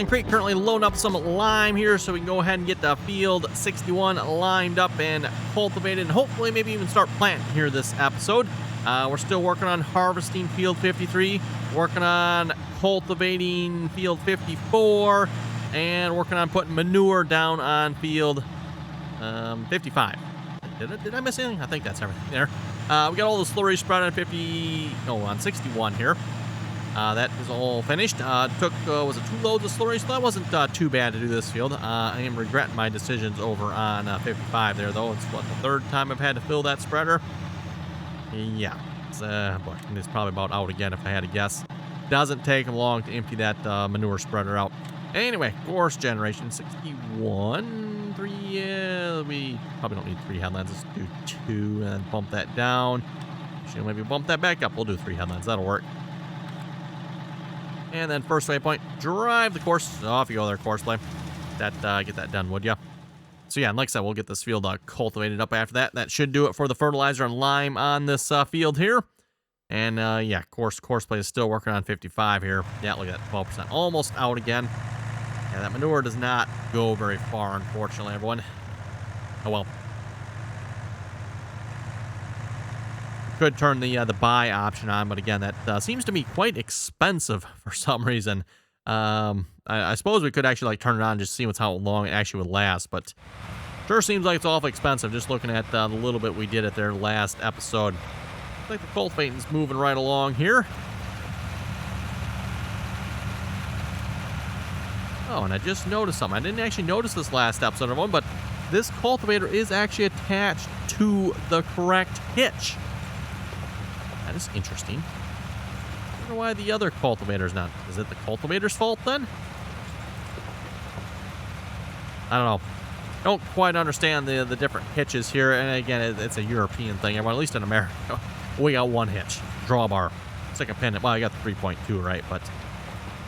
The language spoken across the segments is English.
Harvesting Creek, currently loading up some lime here so we can go ahead and get the field 61 limed up and cultivated, and hopefully maybe even start planting here this episode. We're still working on harvesting field 53, working on cultivating field 54, and working on putting manure down on field 55. Did I miss anything? I think that's everything there. We got all the slurry spread on 61 here. That is all finished. Took, was it 2 loads of slurry? So that wasn't too bad to do this field. I am regretting my decisions over on 55 there, though. It's, what, the 3rd time I've had to fill that spreader? Yeah. It's probably about out again if I had to guess. Doesn't take them long to empty that manure spreader out. Anyway, course generation 61. 3, we probably don't need 3 headlands. Let's do 2 and then bump that down. Should maybe bump that back up. We'll do 3 headlands. That'll work. And then first waypoint, drive the course. Off you go there, Courseplay. Get that done, would ya? So yeah, and like I said, we'll get this field cultivated up after that. That should do it for the fertilizer and lime on this field here. And yeah, Courseplay is still working on 55 here. Yeah, look at that, 12%. Almost out again. Yeah, that manure does not go very far, unfortunately, everyone. Oh well. Could turn the buy option on, but again, that seems to be quite expensive for some reason. I suppose we could actually turn it on and just see how long it actually would last, but sure seems like it's awfully expensive just looking at the little bit we did at their last episode. Looks like the cultivating's moving right along here. Oh, and I just noticed something. I didn't actually notice this last episode, everyone, but this cultivator is actually attached to the correct hitch. That is interesting. I wonder why the other cultivator's not. Is it the cultivator's fault then? I don't know. Don't quite understand the different hitches here. And again, it's a European thing. Everyone, at least in America, we got 1 hitch. Drawbar. It's like a pendant. Well, I got the 3.2, right? But,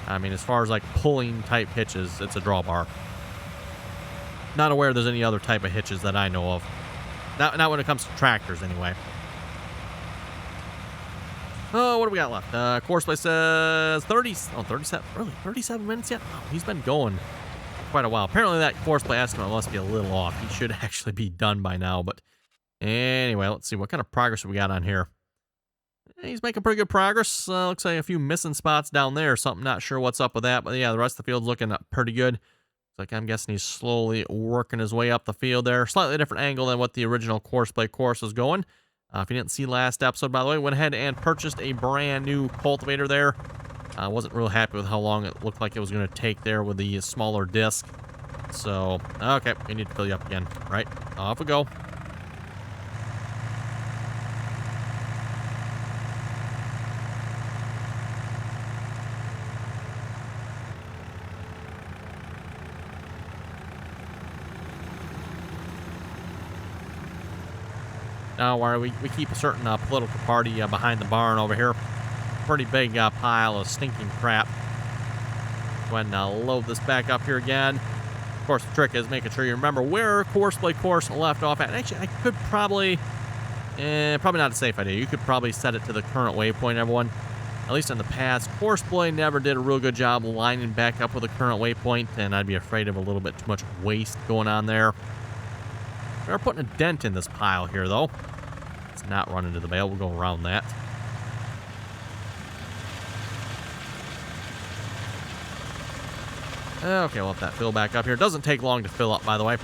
I mean, as far as pulling type hitches, it's a drawbar. Not aware there's any other type of hitches that I know of. Not when it comes to tractors, anyway. Oh, what do we got left? Courseplay says 37. Really? 37 minutes yet? Oh, he's been going quite a while. Apparently that Courseplay estimate must be a little off. He should actually be done by now. But anyway, let's see. What kind of progress we got on here? He's making pretty good progress. Looks like a few missing spots down there or something. Not sure what's up with that. But yeah, the rest of the field's looking pretty good. Looks like I'm guessing he's slowly working his way up the field there. Slightly different angle than what the original Courseplay course was going. If you didn't see last episode, by the way, went ahead and purchased a brand new cultivator there. I wasn't real happy with how long it looked like it was going to take there with the smaller disc. So, okay, we need to fill you up again. Right, off we go. Now, where we keep a certain political party behind the barn over here. Pretty big pile of stinking crap. Go ahead and load this back up here again. Of course, the trick is making sure you remember where Courseplay course left off at. And actually, I could probably not a safe idea. You could probably set it to the current waypoint, everyone. At least in the past, Courseplay never did a real good job lining back up with the current waypoint, and I'd be afraid of a little bit too much waste going on there. We're putting a dent in this pile here, though. It's not running to the bale. We'll go around that. Okay, we'll let that fill back up here. It doesn't take long to fill up, by the way.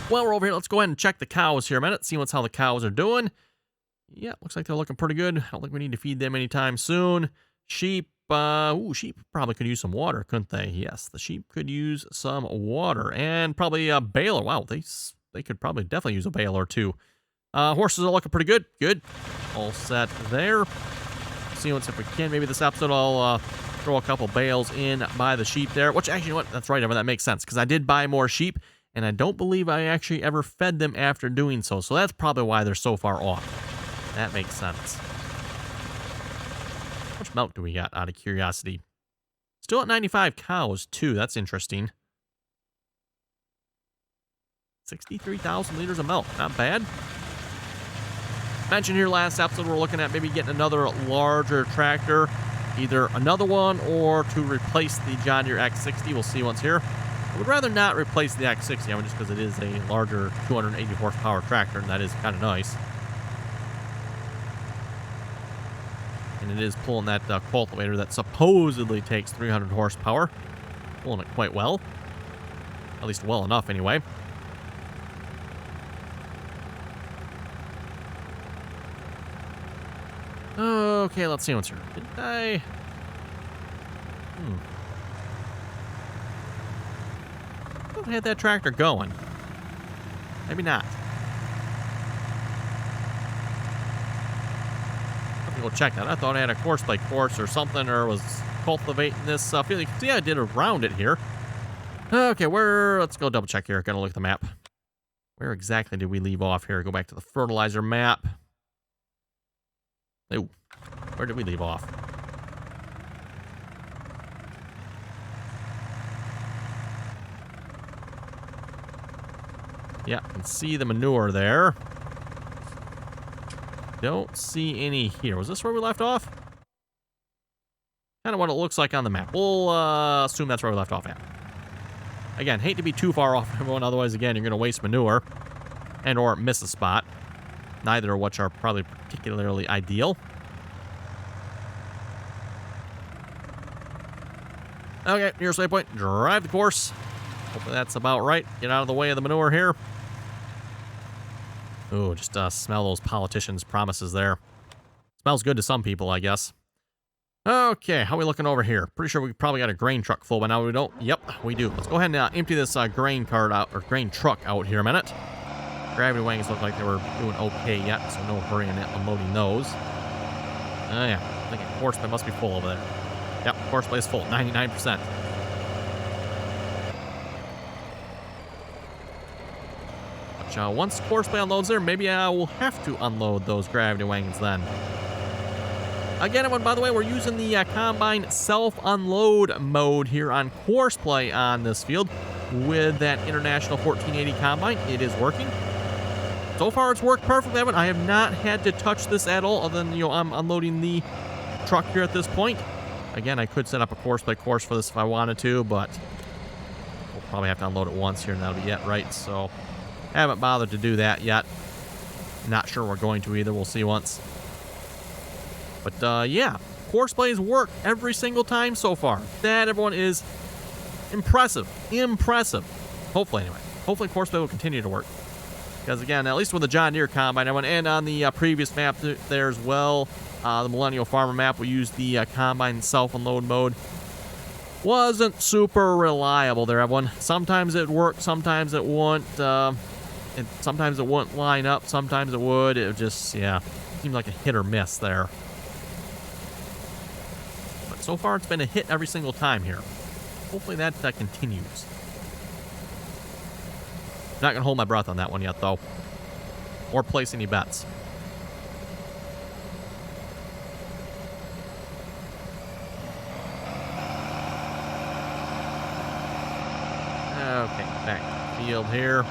While we're over here, let's go ahead and check the cows here a minute. See how the cows are doing. Yeah, looks like they're looking pretty good. I don't think we need to feed them anytime soon. Sheep. Sheep probably could use some water, couldn't they? Yes, the sheep could use some water. And probably a baler. Wow, they could probably definitely use a baler too. Horses are looking pretty good. Good. All set there. See if we can. Maybe this episode I'll throw a couple bales in by the sheep there. Which actually, you know what? That's right, Evan. That makes sense because I did buy more sheep, and I don't believe I actually ever fed them after doing so. So that's probably why they're so far off. That makes sense. How much milk do we got, out of curiosity? Still at 95 cows, too. That's interesting. 63,000 liters of milk. Not bad. Mentioned here last episode, we're looking at maybe getting another larger tractor. either another one or to replace the John Deere X60. We'll see once here. I would rather not replace the X60, just because it is a larger 280 horsepower tractor, and that is kind of nice. And it is pulling that cultivator that supposedly takes 300 horsepower. Pulling it quite well. At least well enough, anyway. Okay, let's see what's here. Did I... I had that tractor going. Maybe not. Let me go check that. I thought I had a Courseplay course or something, or was cultivating this field. You can see I did around it here. Okay, let's go double check here. Gonna look at the map. Where exactly did we leave off here? Go back to the fertilizer map. Ooh, where did we leave off? Yeah, I can see the manure there. Don't see any here. Was this where we left off? Kind of what it looks like on the map. We'll assume that's where we left off at. Again, hate to be too far off everyone, otherwise, again, you're going to waste manure and or miss a spot. Neither of which are probably particularly ideal. Okay, nearest waypoint. Drive the course. Hopefully that's about right. Get out of the way of the manure here. Ooh, just smell those politicians' promises there. Smells good to some people, I guess. Okay, how are we looking over here? Pretty sure we probably got a grain truck full by now. We don't? Yep, we do. Let's go ahead and empty this grain cart out, or grain truck out here a minute. Gravity wings look like they were doing okay yet, so no hurry in unloading those. Oh yeah, I think Courseplay must be full over there. Yep, Courseplay is full, 99%. Once Courseplay unloads there, maybe I will have to unload those gravity wagons then. Again, everyone, by the way, we're using the combine self-unload mode here on Courseplay on this field with that International 1480 combine. It is working. So far, it's worked perfectly, everyone. I have not had to touch this at all, other than, I'm unloading the truck here at this point. Again, I could set up a Courseplay course for this if I wanted to, but we'll probably have to unload it once here, and that'll be it, right? So haven't bothered to do that yet. Not sure we're going to either. We'll see once. But, yeah, Courseplay's worked every single time so far. That, everyone, is impressive. Impressive. Hopefully, anyway. Hopefully, Courseplay will continue to work. Because, again, at least with the John Deere combine, everyone, and on the previous map there as well, the Millennial Farmer map, we used the combine self-unload mode. Wasn't super reliable there, everyone. Sometimes it worked, sometimes it wouldn't. And sometimes it wouldn't line up, sometimes it would. It just, yeah, seemed like a hit or miss there. But so far, it's been a hit every single time here. Hopefully that continues. Not going to hold my breath on that one yet, though. Or place any bets. Okay, back to the field here.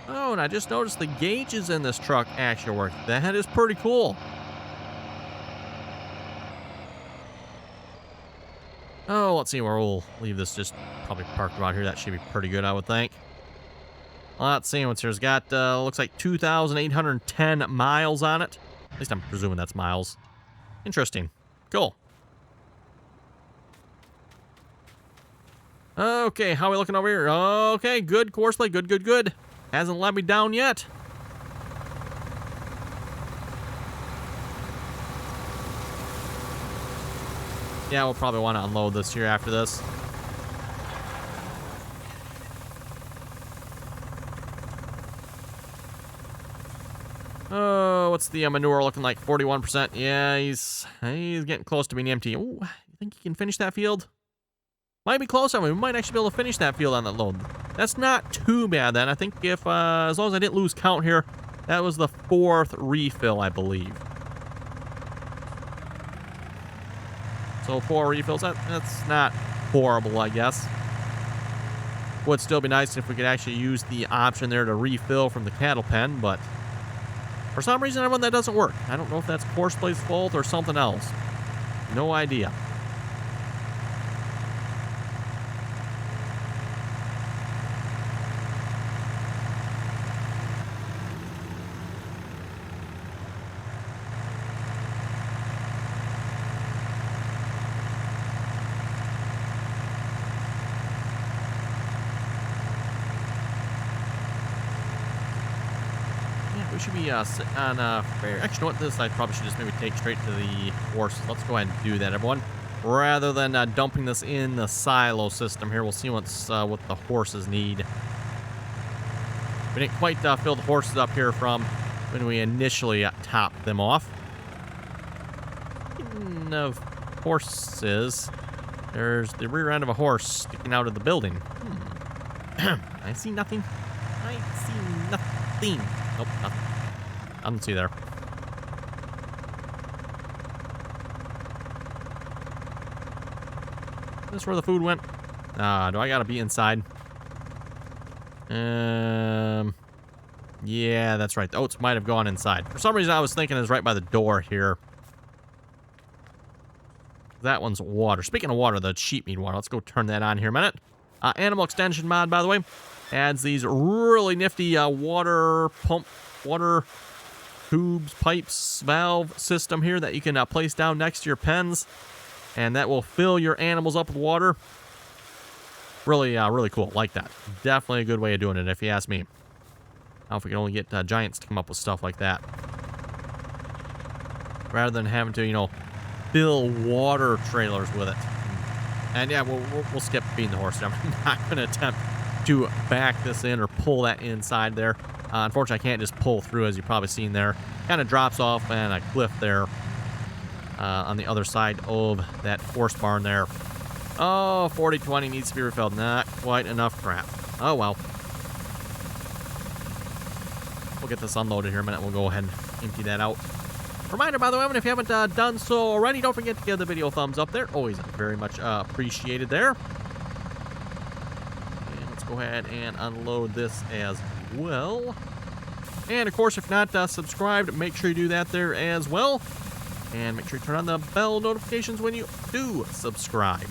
Oh, and I just noticed the gauges in this truck actually work. That is pretty cool. Oh, let's see where we'll leave this just probably parked about here. That should be pretty good, I would think. Let's see what's here. It's got, looks like 2,810 miles on it. At least I'm presuming that's miles. Interesting. Cool. Okay, how are we looking over here? Okay, good Courseplay. Good, good, good. Hasn't let me down yet. Yeah, we'll probably want to unload this here after this. Oh, what's the manure looking like? 41%. Yeah, he's getting close to being empty. Ooh, you think he can finish that field? Might be close. I mean, we might actually be able to finish that field on that load. That's not too bad then. I think if, as long as I didn't lose count here, that was the 4th refill, I believe. So 4 refills, that's not horrible, I guess. Would still be nice if we could actually use the option there to refill from the cattle pen, but for some reason, everyone, that doesn't work. I don't know if that's Courseplay's fault or something else. No idea. We should be sitting on fair. Actually, you know what? This I probably should just maybe take straight to the horses. Let's go ahead and do that, everyone. Rather than dumping this in the silo system here, we'll see what's what the horses need. We didn't quite fill the horses up here from when we initially topped them off. Speaking of horses, there's the rear end of a horse sticking out of the building. I see nothing. I see nothing. Nope, nothing. I don't see there. Is this where the food went? Do I gotta be inside? Yeah, that's right. The oats might have gone inside. For some reason, I was thinking it was right by the door here. That one's water. Speaking of water, the sheep need water. Let's go turn that on here a minute. Animal extension mod, by the way, adds these really nifty water pump, water tubes, pipes, valve system here that you can place down next to your pens, and that will fill your animals up with water. Really, really cool. Like that. Definitely a good way of doing it, if you ask me. Now, if we can only get giants to come up with stuff like that, rather than having to, you know, fill water trailers with it. And yeah, we'll skip feeding the horse. I'm not going to attempt to back this in or pull that inside there. Unfortunately, I can't just pull through, as you've probably seen there. Kind of drops off and a cliff there on the other side of that horse barn there. Oh, 40-20 needs to be refilled. Not quite enough crap. Oh, well. We'll get this unloaded here in a minute. We'll go ahead and empty that out. Reminder, by the way, if you haven't done so already, don't forget to give the video a thumbs up there. Always very much appreciated there. And let's go ahead and unload this as well. And, of course, if not subscribed, make sure you do that there as well. And make sure you turn on the bell notifications when you do subscribe.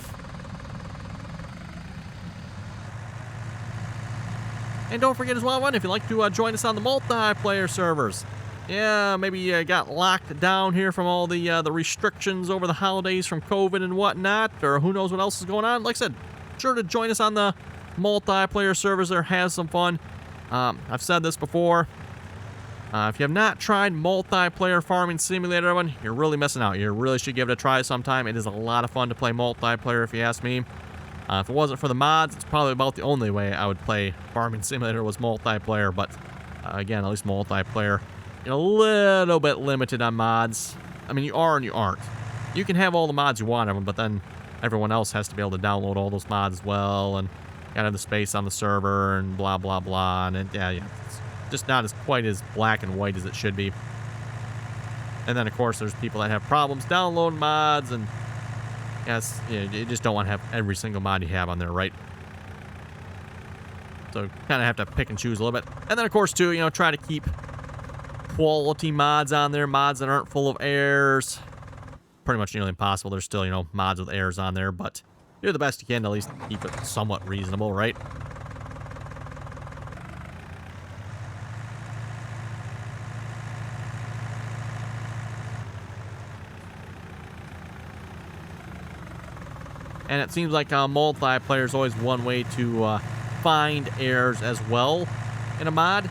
And don't forget as well, if you'd like to join us on the multiplayer servers. Yeah, maybe you got locked down here from all the restrictions over the holidays from COVID and whatnot, or who knows what else is going on. Like I said, sure to join us on the multiplayer servers there. Have some fun. I've said this before. If you have not tried multiplayer farming simulator, everyone, you're really missing out. You really should give it a try sometime. It is a lot of fun to play multiplayer, if you ask me. If it wasn't for the mods, it's probably about the only way I would play farming simulator was multiplayer. But again, at least multiplayer, you're a little bit limited on mods. I mean, you are and you aren't. You can have all the mods you want of them, but then everyone else has to be able to download all those mods as well, and gotta have the space on the server and blah blah blah. And yeah, it's just not as quite as black and white as it should be. And then of course there's people that have problems downloading mods, and yes, you just don't want to have every single mod you have on there, right? So kind of have to pick and choose a little bit. And then of course too, try to keep quality mods on there, mods that aren't full of errors. Pretty much nearly impossible. There's still, mods with errors on there, but do the best you can to at least keep it somewhat reasonable, right? And it seems like multiplayer is always one way to find errors as well in a mod.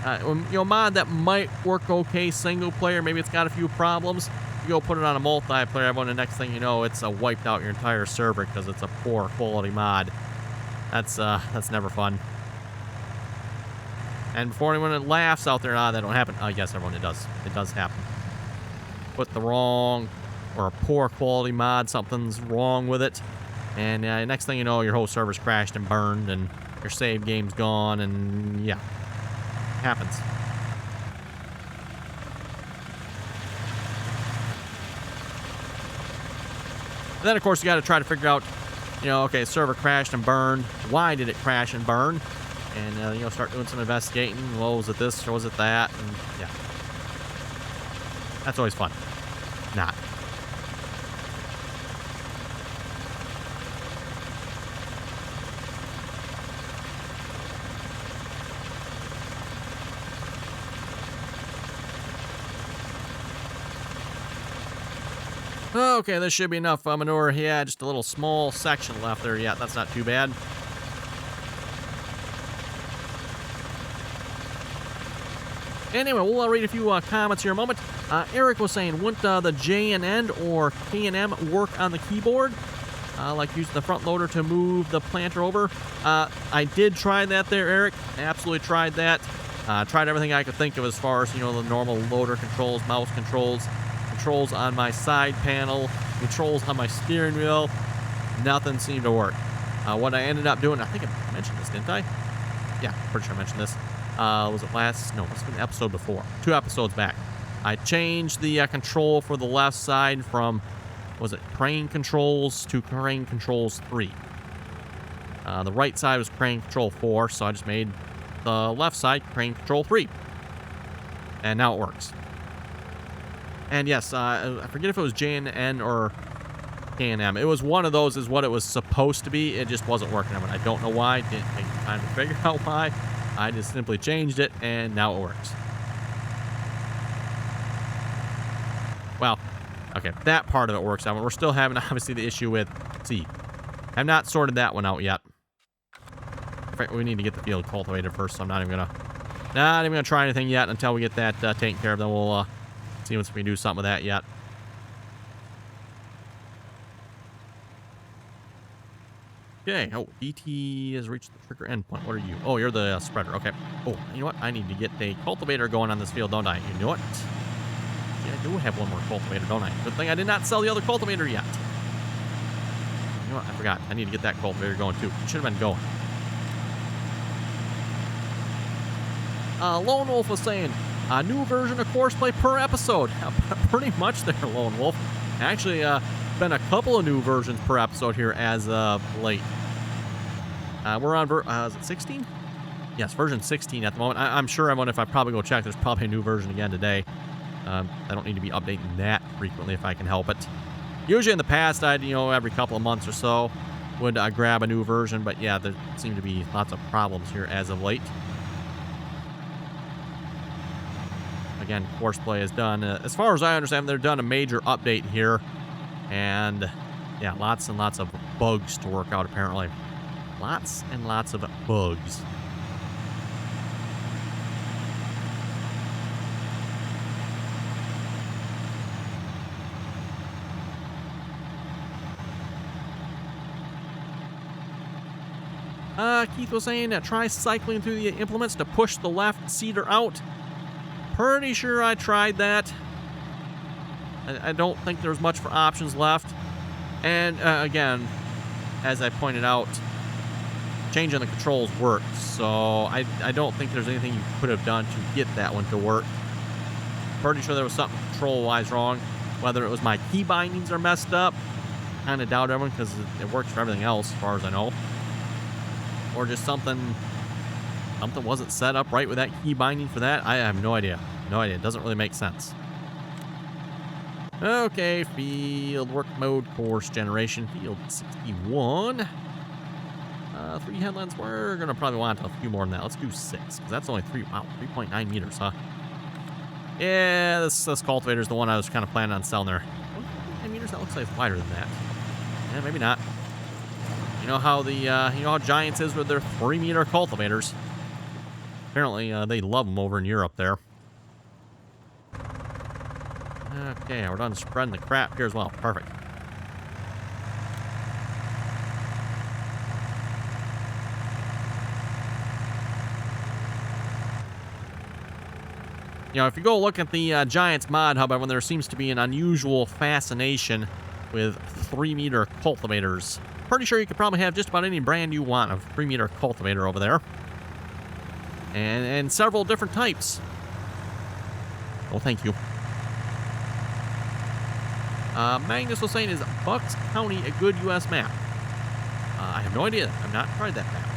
A mod that might work okay single player, maybe it's got a few problems. You go put it on a multiplayer, everyone, the next thing you know, it's wiped out your entire server because it's a poor quality mod. That's never fun. And before anyone laughs out there, that don't happen. Yes, everyone, it does. It does happen. Put the wrong or a poor quality mod, something's wrong with it. And next thing you know, your whole server's crashed and burned, and your save game's gone, and yeah, it happens. And then, of course, you got to try to figure out, okay, server crashed and burned. Why did it crash and burn? And, start doing some investigating. Well, was it this or was it that? And, yeah. That's always fun. Not. Okay, this should be enough manure. Yeah, just a little small section left there. Yeah, that's not too bad. Anyway, we'll read a few comments here in a moment. Eric was saying, wouldn't the J and N or K and M work on the keyboard? Like using the front loader to move the planter over? I did try that there, Eric. Absolutely tried that. Tried everything I could think of as far as, the normal loader controls, mouse controls, controls on my side panel, controls on my steering wheel. Nothing seemed to work. What I ended up doing, I think I mentioned this, didn't I? Yeah, pretty sure I mentioned this. Was it last? No, it's been the episode before. 2 episodes back. I changed the control for the left side from, was it crane controls to crane controls 3. The right side was crane control 4, so I just made the left side crane control 3. And now it works. And yes, I forget if it was J&N or K&M. It was one of those is what it was supposed to be. It just wasn't working. I don't know why. Didn't take time to figure out why. I just simply changed it, and now it works. Well, okay, that part of it works out. We're still having, obviously, the issue with C. I've not sorted that one out yet. In fact, we need to get the field cultivated first, so I'm not even gonna try anything yet until we get that taken care of. Then we'll see if we can do something with that yet. Okay. Oh, DT has reached the trigger endpoint. What are you? Oh, you're the spreader. Okay. Oh, you know what? I need to get a cultivator going on this field, don't I? You know what? Yeah, I do have one more cultivator, don't I? Good thing I did not sell the other cultivator yet. You know what? I forgot. I need to get that cultivator going, too. It should have been going. Lone Wolf was saying, a new version of Courseplay per episode. Pretty much there, Lone Wolf. Actually, been a couple of new versions per episode here as of late. We're on, is it 16? Yes, version 16 at the moment. I'm sure if I probably go check, there's probably a new version again today. I don't need to be updating that frequently if I can help it. Usually in the past, I'd, every couple of months or so would grab a new version. But yeah, there seem to be lots of problems here as of late. Again, Courseplay has done, as far as I understand, they've done a major update here. And yeah, lots and lots of bugs to work out, apparently. Lots and lots of bugs. Keith was saying try cycling through the implements to push the left seeder out. Pretty sure I tried that. I don't think there's much for options left. And again, as I pointed out, changing the controls worked. So I don't think there's anything you could have done to get that one to work. Pretty sure there was something control-wise wrong. Whether it was my key bindings are messed up, kind of doubt everyone because it works for everything else as far as I know. Or just something wasn't set up right with that key binding for that. I have no idea. No idea. It doesn't really make sense. Okay, field work mode, course generation, field 61. 3 headlands. We're going to probably want a few more than that. Let's do 6, because that's only 3.9 meters, huh? Yeah, this cultivator is the one I was kind of planning on selling there. 1.9 meters? That looks like it's wider than that. Yeah, maybe not. You know how how Giants is with their 3-meter cultivators. Apparently, they love them over in Europe there. Okay, we're done spreading the crap here as well. Perfect. If you go look at the Giants mod hub, there seems to be an unusual fascination with 3-meter cultivators. pretty sure you could probably have just about any brand you want of 3-meter cultivator over there. And several different types. Oh, thank you. Magnus was saying, is Bucks County a good U.S. map? I have no idea. I've not tried that map.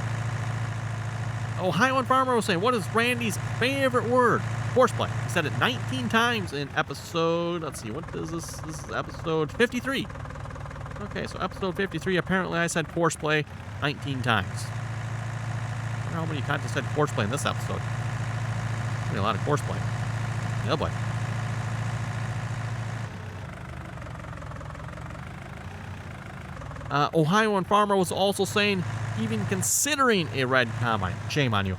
Ohio Farmer was saying, what is Randy's favorite word? Courseplay. He said it 19 times in episode, let's see, what is this? This is episode 53. Okay, so episode 53, apparently I said Courseplay 19 times. I wonder how many times I said Courseplay in this episode. Maybe a lot of Courseplay. Oh boy. Ohioan Farmer was also saying, even considering a red combine. Shame on you.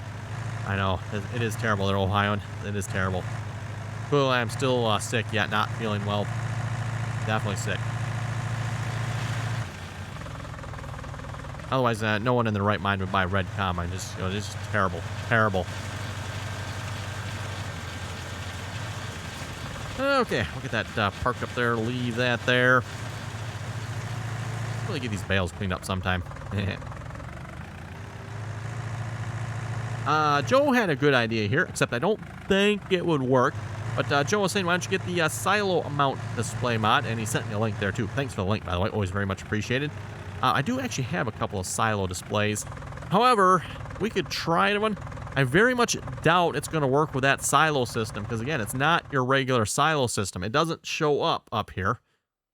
I know, it is terrible there, Ohioan. It is terrible. Well, I'm still sick yet, not feeling well. Definitely sick. Otherwise, no one in their right mind would buy a red combine. Just, it's just terrible. Terrible. Okay, we'll get that parked up there. Leave that there. Really get these bales cleaned up sometime. Joe had a good idea here, except I don't think it would work. But Joe was saying, why don't you get the silo mount display mod? And he sent me a link there, too. Thanks for the link, by the way. Always very much appreciated. I do actually have a couple of silo displays. However, we could try one. I very much doubt it's going to work with that silo system, because, again, it's not your regular silo system. It doesn't show up here,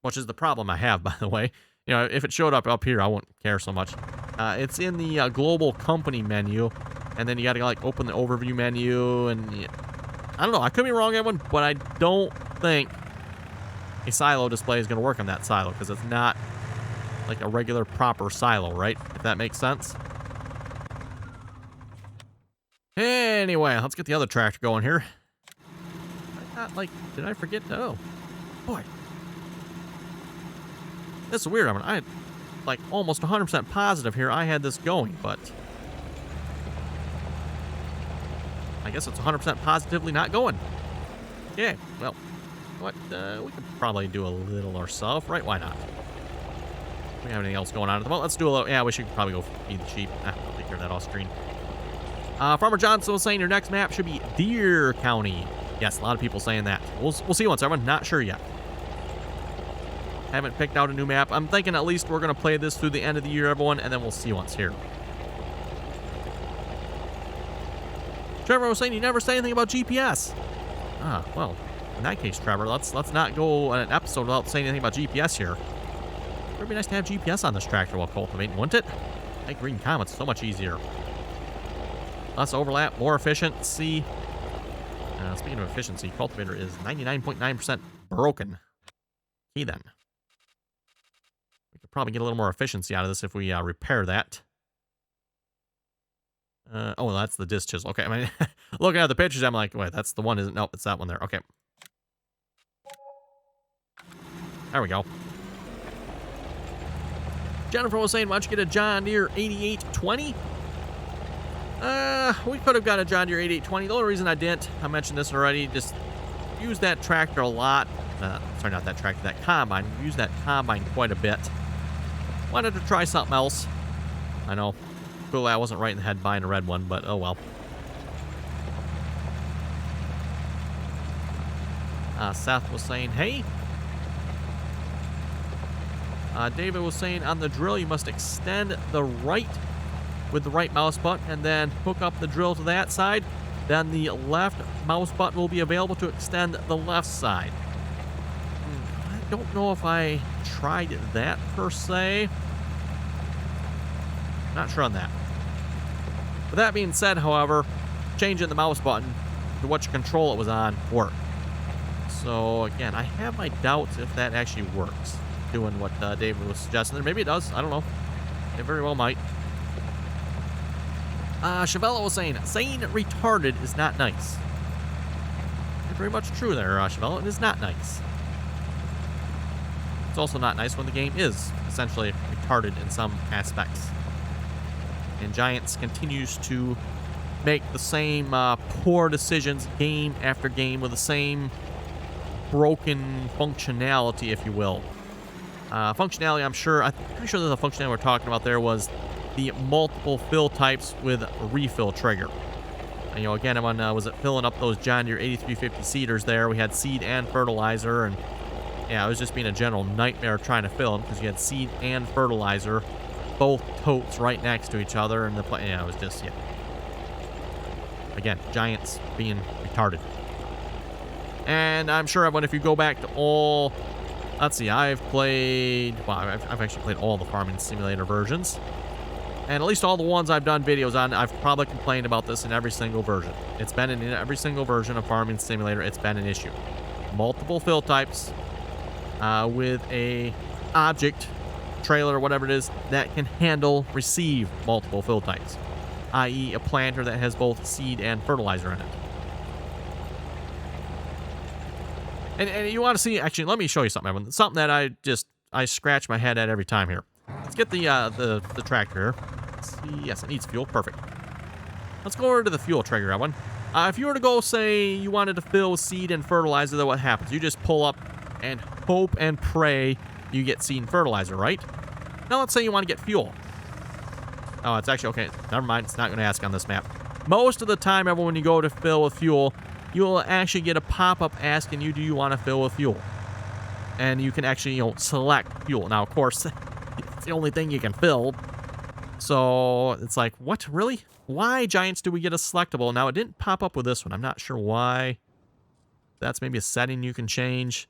which is the problem I have, by the way. You know, if it showed up here, I wouldn't care so much. It's in the global company menu, and then you got to like open the overview menu, and I don't know. I could be wrong on one, but I don't think a silo display is going to work on that silo because it's not like a regular proper silo, right? If that makes sense. Anyway, let's get the other tractor going here. Did I forget to? Oh, boy. This is weird. I mean, I had like almost 100% positive here I had this going, but I guess it's 100% positively not going. Yeah, well, what? We could probably do a little ourselves, right? Why not? We don't have anything else going on at the moment. Let's do a little. Yeah, we should probably go feed the sheep. I'll take care of that off screen. Farmer Johnson was saying your next map should be Deer County. Yes, a lot of people saying that. We'll see once, everyone. Not sure yet. Haven't picked out a new map. I'm thinking at least we're going to play this through the end of the year, everyone, and then we'll see once here. Trevor was saying you never say anything about GPS. Ah, well, in that case, Trevor, let's not go on an episode without saying anything about GPS here. It would be nice to have GPS on this tractor while cultivating, wouldn't it? Make green comments so much easier. Less overlap, more efficiency. Speaking of efficiency, cultivator is 99.9% broken. Okay, then. We could probably get a little more efficiency out of this if we repair that. Oh, that's the disc chisel. Okay, I mean, looking at the pictures, I'm like, wait, that's the one, isn't? Nope, it's that one there. Okay. There we go. Jennifer was saying, why don't you get a John Deere 8820? We could have got a John Deere 8820. The only reason I didn't, I mentioned this already, just use that tractor a lot. Sorry, not that tractor, that combine. Use that combine quite a bit. Wanted to try something else. I know. Cool, I wasn't right in the head buying a red one, but oh well. Seth was saying, hey. David was saying, on the drill, you must extend the right with the right mouse button and then hook up the drill to that side. Then the left mouse button will be available to extend the left side. I don't know if I tried that per se. Not sure on that. With that being said, however, changing the mouse button to which control it was on worked. So again, I have my doubts if that actually works. Doing what David was suggesting there. Maybe it does. I don't know. It very well might. Chevella was saying retarded is not nice. You're very much true there, Chevella. It is not nice. It's also not nice when the game is essentially retarded in some aspects. And Giants continues to make the same poor decisions game after game with the same broken functionality, if you will. Functionality, I'm pretty sure that the functionality we're talking about there was the multiple fill types with refill trigger. And, again, I'm on, was it filling up those John Deere 8350 seeders there? We had seed and fertilizer, and yeah, it was just being a general nightmare trying to fill them because you had seed and fertilizer, both totes right next to each other, and it was just, yeah. Again, Giants being retarded. And I'm sure if you go back to all, let's see, I've actually played all the Farming Simulator versions. And at least all the ones I've done videos on, I've probably complained about this in every single version. It's been in every single version of Farming Simulator. It's been an issue. Multiple fill types with a object, trailer, whatever it is, that can receive multiple fill types, i.e. a planter that has both seed and fertilizer in it. And you want to see, actually, let me show you something, everyone. Something that I scratch my head at every time here. Let's get the tractor here. Let's see. Yes, it needs fuel. Perfect. Let's go over to the fuel trigger, everyone. If you were to go, say, you wanted to fill with seed and fertilizer, then what happens? You just pull up and hope and pray you get seed and fertilizer, right? Now let's say you want to get fuel. Oh, it's actually, okay, never mind. It's not going to ask on this map. Most of the time, everyone, when you go to fill with fuel, you will actually get a pop-up asking you, do you want to fill with fuel? And you can actually, select fuel. Now, of course, it's the only thing you can fill. So it's like, what, really? Why, Giants, do we get a selectable? Now, it didn't pop up with this one. I'm not sure why. That's maybe a setting you can change.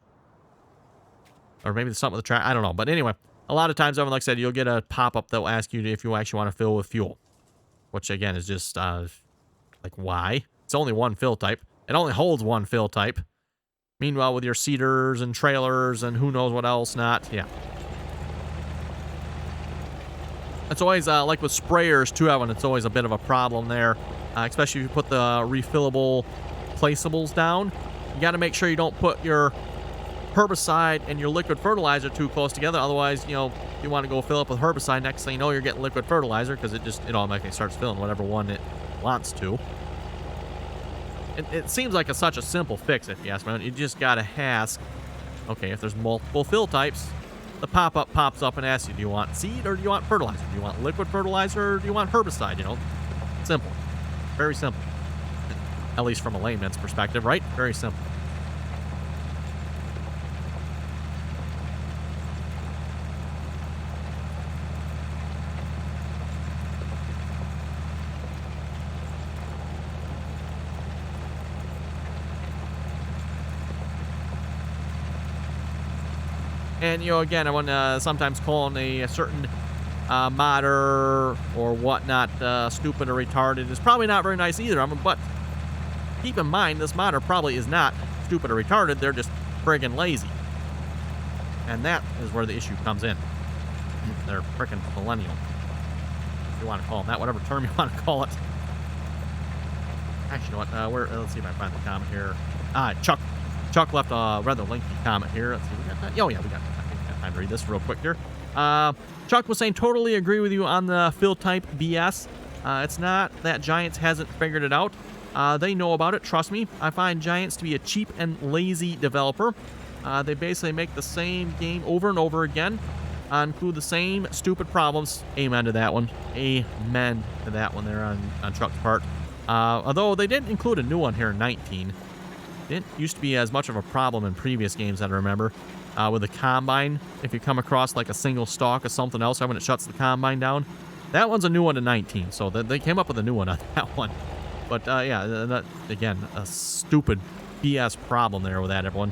Or maybe there's something with the track. I don't know. But anyway, a lot of times, like I said, you'll get a pop-up that will ask you if you actually want to fill with fuel. Which, again, is just, like, why? It's only one fill type. It only holds one fill type. Meanwhile, with your seeders and trailers and who knows what else not, yeah. It's always, like with sprayers, too, Evan, it's always a bit of a problem there. Especially if you put the refillable placeables down. You got to make sure you don't put your herbicide and your liquid fertilizer too close together. Otherwise, you want to go fill up with herbicide. Next thing you know, you're getting liquid fertilizer because it automatically starts filling whatever one it wants to. It seems like such a simple fix, if you ask me. You just got to ask, okay, if there's multiple fill types, the pop-up pops up and asks you, do you want seed or do you want fertilizer? Do you want liquid fertilizer or do you want herbicide? Simple. Very simple. At least from a layman's perspective, right? Very simple. And, again, I want to sometimes call a certain modder or whatnot stupid or retarded is probably not very nice either. But keep in mind, this modder probably is not stupid or retarded. They're just friggin' lazy. And that is where the issue comes in. They're frickin' millennial. If you want to call them that, whatever term you want to call it. Actually, you know what? Let's see if I find the comment here. Chuck left a rather lengthy comment here. Let's see, we got that. Oh, yeah, we got time to read this real quick here. Chuck was saying, totally agree with you on the fill type BS. It's not that Giants hasn't figured it out. They know about it, trust me. I find Giants to be a cheap and lazy developer. They basically make the same game over and over again, include the same stupid problems. Amen to that one. Amen to that one there on Chuck's part. Although they didn't include a new one here in 19. Didn't used to be as much of a problem in previous games that I remember. With the combine, if you come across like a single stalk of something else, when it shuts the combine down, that one's a new one to 19. So they came up with a new one on that one. But yeah, again, a stupid BS problem there with that, everyone,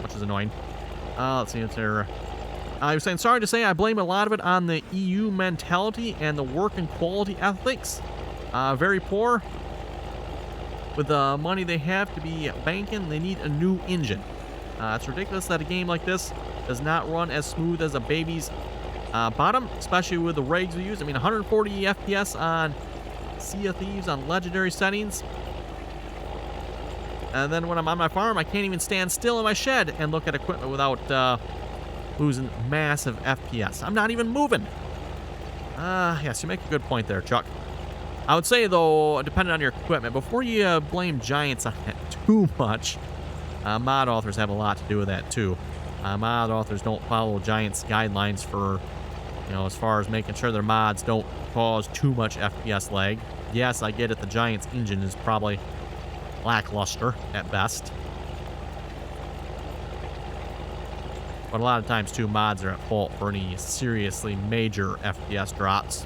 which is annoying. Let's see, it's there. I was saying, sorry to say, I blame a lot of it on the EU mentality and the work and quality ethics. Very poor. With the money they have to be banking, they need a new engine. It's ridiculous that a game like this does not run as smooth as a baby's bottom, especially with the rigs we use. I mean, 140 FPS on Sea of Thieves on legendary settings. And then when I'm on my farm, I can't even stand still in my shed and look at equipment without losing massive FPS. I'm not even moving. Yes, you make a good point there, Chuck. I would say, though, depending on your equipment, before you blame Giants on it too much, mod authors have a lot to do with that, too. Mod authors don't follow Giants guidelines for, as far as making sure their mods don't cause too much FPS lag. Yes, I get it. The Giants engine is probably lackluster at best. But a lot of times, too, mods are at fault for any seriously major FPS drops.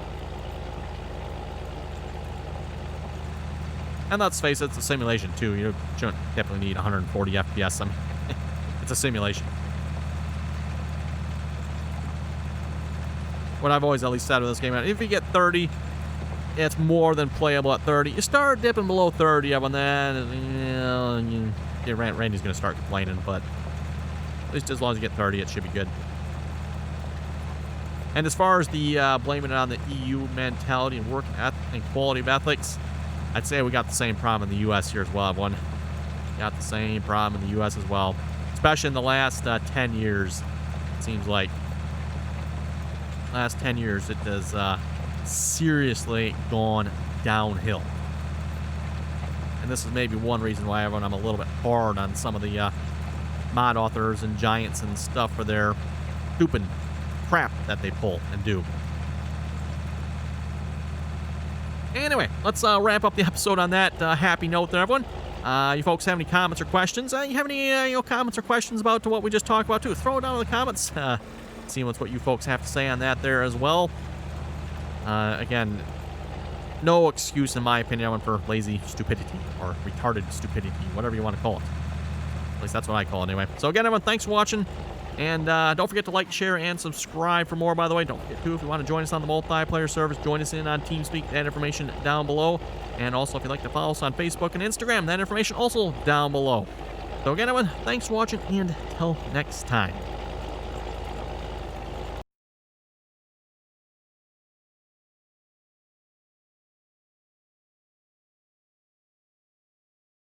And let's face it, it's a simulation, too. You shouldn't definitely need 140 FPS. I mean, it's a simulation. What I've always at least said with this game, if you get 30, it's more than playable at 30. You start dipping below 30 of them, then Randy's going to start complaining, but at least as long as you get 30, it should be good. And as far as the blaming it on the EU mentality and work ethic and quality of ethics, I'd say we got the same problem in the U.S. here as well, everyone. Got the same problem in the U.S. as well, especially in the last 10 years, it seems like. Last 10 years, it has seriously gone downhill. And this is maybe one reason why I'm a little bit hard on some of the mod authors and Giants and stuff for their stupid crap that they pull and do. Anyway, let's wrap up the episode on that happy note there, everyone. You folks have any comments or questions? You have any comments or questions about what we just talked about, too? Throw it down in the comments. See what you folks have to say on that there as well. Again, no excuse, in my opinion, for lazy stupidity or retarded stupidity, whatever you want to call it. At least that's what I call it anyway. So again, everyone, thanks for watching. And don't forget to like, share, and subscribe for more, by the way. Don't forget, too, if you want to join us on the multiplayer service, join us in on TeamSpeak. That information down below. And also, if you'd like to follow us on Facebook and Instagram, that information also down below. So again, everyone, thanks for watching, and until next time.